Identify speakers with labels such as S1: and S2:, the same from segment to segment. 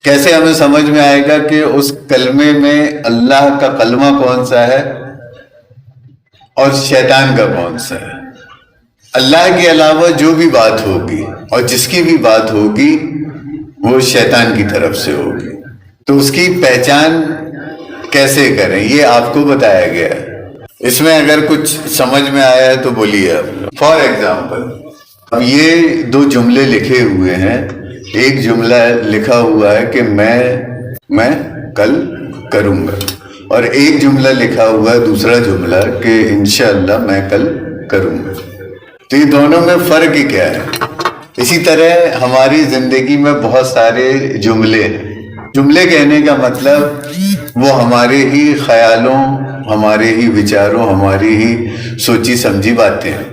S1: کیسے ہمیں سمجھ میں آئے گا کہ اس کلمے میں اللہ کا کلمہ کون سا ہے اور شیطان کا کون سا ہے؟ اللہ کے علاوہ جو بھی بات ہوگی اور جس کی بھی بات ہوگی وہ شیطان کی طرف سے ہوگی، تو اس کی پہچان کیسے کریں یہ آپ کو بتایا گیا ہے۔ اس میں اگر کچھ سمجھ میں آیا ہے تو بولیے آپ۔ فار ایگزامپل اب یہ دو جملے لکھے ہوئے ہیں، ایک جملہ لکھا ہوا ہے کہ میں کل کروں گا، اور ایک جملہ لکھا ہوا ہے دوسرا جملہ کہ انشاءاللہ میں کل کروں گا، تو یہ دونوں میں فرق کیا ہے؟ اسی طرح ہماری زندگی میں بہت سارے جملے ہیں۔ جملے کہنے کا مطلب وہ ہمارے ہی خیالوں، ہمارے ہی وچاروں، ہماری ہی سوچی سمجھی باتیں ہیں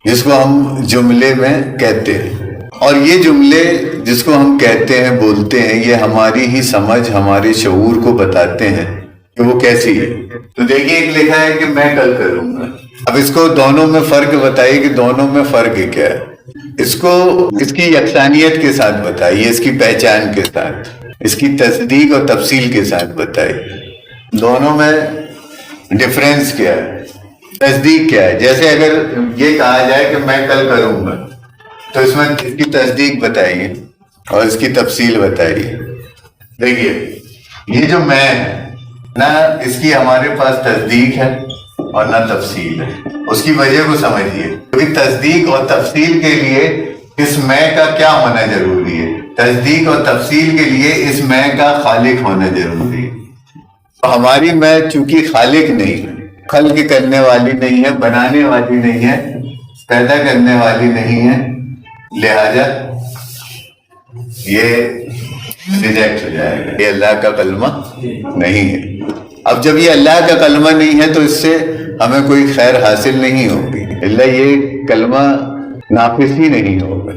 S1: جس کو ہم جملے میں کہتے ہیں، اور یہ جملے جس کو ہم کہتے ہیں، بولتے ہیں، یہ ہماری ہی سمجھ، ہمارے شعور کو بتاتے ہیں کہ وہ کیسی ہے۔ تو دیکھیے ایک لکھا ہے کہ میں کل کروں گا، اب اس کو دونوں میں فرق بتائیے کہ دونوں میں فرق کیا ہے۔ اس کو اس کی یکسانیت کے ساتھ بتائیے، اس کی پہچان کے ساتھ، اس کی تصدیق اور تفصیل کے ساتھ بتائیے دونوں میں ڈفرینس کیا ہے، تصدیق کیا ہے۔ جیسے اگر یہ کہا جائے کہ میں کل کروں گا تو اس میں اس کی تصدیق بتائیے اور اس کی تفصیل بتائیے۔ دیکھیے یہ جو میں ہے نہ اس کی ہمارے پاس تصدیق ہے اور نہ تفصیل ہے، اس کی وجہ کو سمجھیے، کیونکہ تصدیق اور تفصیل کے لیے اس میں کا کیا ہونا ضروری ہے؟ تصدیق اور تفصیل کے لیے اس میں کا خالق ہونا ضروری ہے۔ ہماری میں چونکہ خالق نہیں ہے، خلق کرنے والی نہیں ہے، بنانے والی نہیں ہے، پیدا کرنے والی نہیں ہے، لہذا یہ ریجیکٹ ہو جائے گا، یہ اللہ کا کلمہ نہیں ہے۔ اب جب یہ اللہ کا کلمہ نہیں ہے تو اس سے ہمیں کوئی خیر حاصل نہیں ہوگی، اللہ یہ کلمہ نافذ ہی نہیں ہوگا۔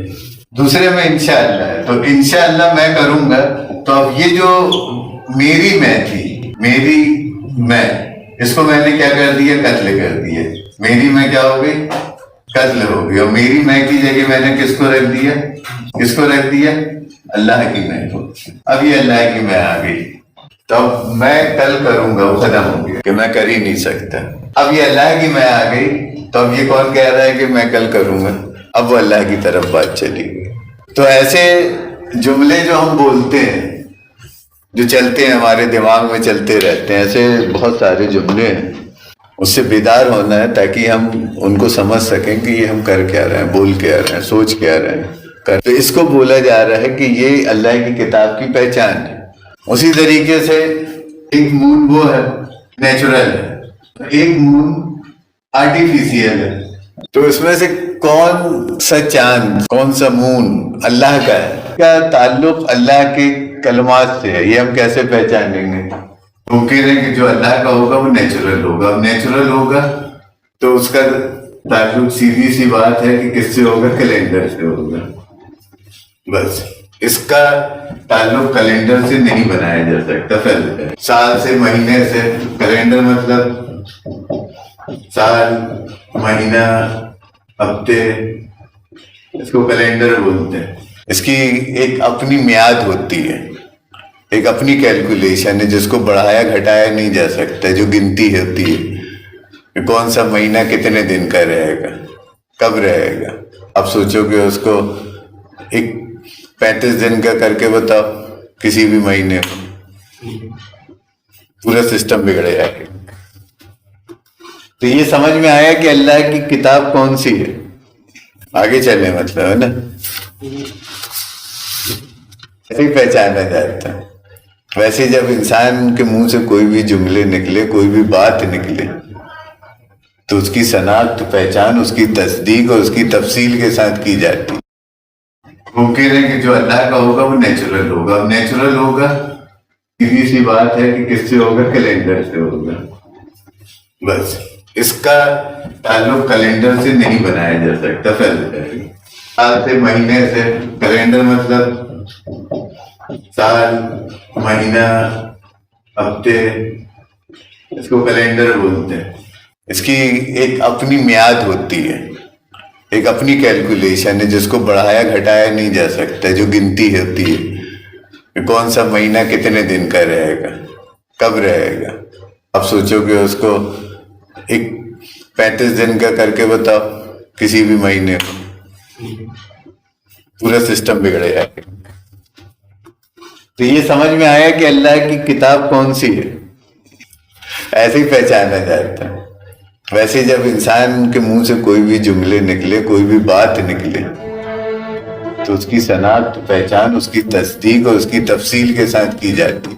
S1: دوسرے میں انشاءاللہ ہے، تو انشاءاللہ میں کروں گا، تو اب یہ جو میری میں تھی، میری میں، اس کو میں نے کیا کر دیا؟ قتل کر دیا۔ میری میں کیا ہو گئی؟ قتل ہو گئی، اور میری میں کی جگہ میں نے کس کو رکھ دیا؟ کس کو رکھ دیا؟ اللہ کی میں کو۔ اب یہ اللہ کی میں آ گئی، تو اب میں کل کروں گا وہ ختم ہو گیا کہ میں کر ہی نہیں سکتا۔ اب یہ اللہ کی میں آ گئی، تو اب یہ کون کہہ رہا ہے کہ میں کل کروں گا؟ اب وہ اللہ کی طرف بات چلی گئی۔ تو ایسے جملے جو ہم بولتے ہیں، جو چلتے ہیں ہمارے دماغ میں چلتے رہتے ہیں، ایسے بہت سارے جملے ہیں، اس سے بیدار ہونا ہے تاکہ ہم ان کو سمجھ سکیں کہ یہ ہم کر کیا رہے ہیں، بول کیا رہے ہیں، سوچ کیا رہے ہیں۔ تو اس کو بولا جا رہا ہے کہ یہ اللہ کی کتاب کی پہچان ہے۔ اسی طریقے سے ایک مون وہ ہے نیچرل ہے، ایک مون آرٹیفیشیل ہے، تو اس میں سے کون سا چاند، کون سا مون اللہ کا ہے، کیا تعلق اللہ کے کلمات سے ہے، یہ ہم کیسے پہچانیں گے؟ وہ کہہ رہے ہیں کہ جو اللہ کا ہوگا وہ نیچرل ہوگا۔ اب نیچرل ہوگا تو اس کا تعلق سیدھی سی بات ہے کہ کس سے ہوگا؟ کیلنڈر سے ہوگا۔ بس اس کا تعلق کیلنڈر سے نہیں بنایا جا سکتا، سال سے، مہینے سے۔ کیلنڈر مطلب سال، مہینہ، ہفتے، اس کو کیلنڈر بولتے ہیں۔ اس کی ایک اپنی میعاد ہوتی ہے، ایک اپنی کیلکولیشن ہے جس کو بڑھایا گھٹایا نہیں جا سکتا، جو گنتی ہوتی ہے کہ کون سا مہینہ کتنے دن کا رہے گا، کب رہے گا۔ اب سوچو کہ اس کو ایک 35 دن کا کر کے بتاؤ کسی بھی مہینے کو، پورا سسٹم بگڑ جائے گا۔ تو یہ سمجھ میں آیا کہ اللہ کی کتاب کون سی ہے۔ آگے چلیں مطلب ہے نا، ایسے ہی پہچانا جاتا ہے۔ ویسے جب انسان کے منہ سے کوئی بھی جملے نکلے، کوئی بھی بات نکلے، تو اس کی شناخت، پہچان، اس کی تصدیق اور اس کی تفصیل کے ساتھ کی جاتی ہے۔ وہ کہہ رہے ہیں کہ جو اللہ کا ہوگا وہ نیچرل ہوگا۔ اب نیچرل ہوگا سیدھی سی بات ہے کہ کس سے ہوگا؟ کیلنڈر سے ہوگا۔ بس اس کا تعلق کیلنڈر سے نہیں بنایا جا سکتا، سال سے، مہینے سے۔ کیلنڈر مطلب سال، مہینہ، ہفتے، اس کو کیلنڈر بولتے ہیں۔ اس کی ایک اپنی میعاد ہوتی ہے، ایک اپنی کیلکولیشن ہے جس کو بڑھایا گھٹایا نہیں جا سکتا، جو گنتی ہوتی ہے کہ کون سا مہینہ کتنے دن کا رہے گا، کب رہے گا. اب سوچو کہ اس کو ایک 35 دن کا کر کے بتاؤ کسی بھی مہینے کو، پورا سسٹم بگڑ جائے گا. تو یہ سمجھ میں آیا کہ اللہ کی کتاب کون سی ہے، ایسے ہی پہچانا جاتا ہے. ویسے جب انسان کے منہ سے کوئی بھی جملے نکلے، کوئی بھی بات نکلے، تو اس کی شناخت، پہچان، اس کی تصدیق اور اس کی تفصیل کے ساتھ کی جاتی.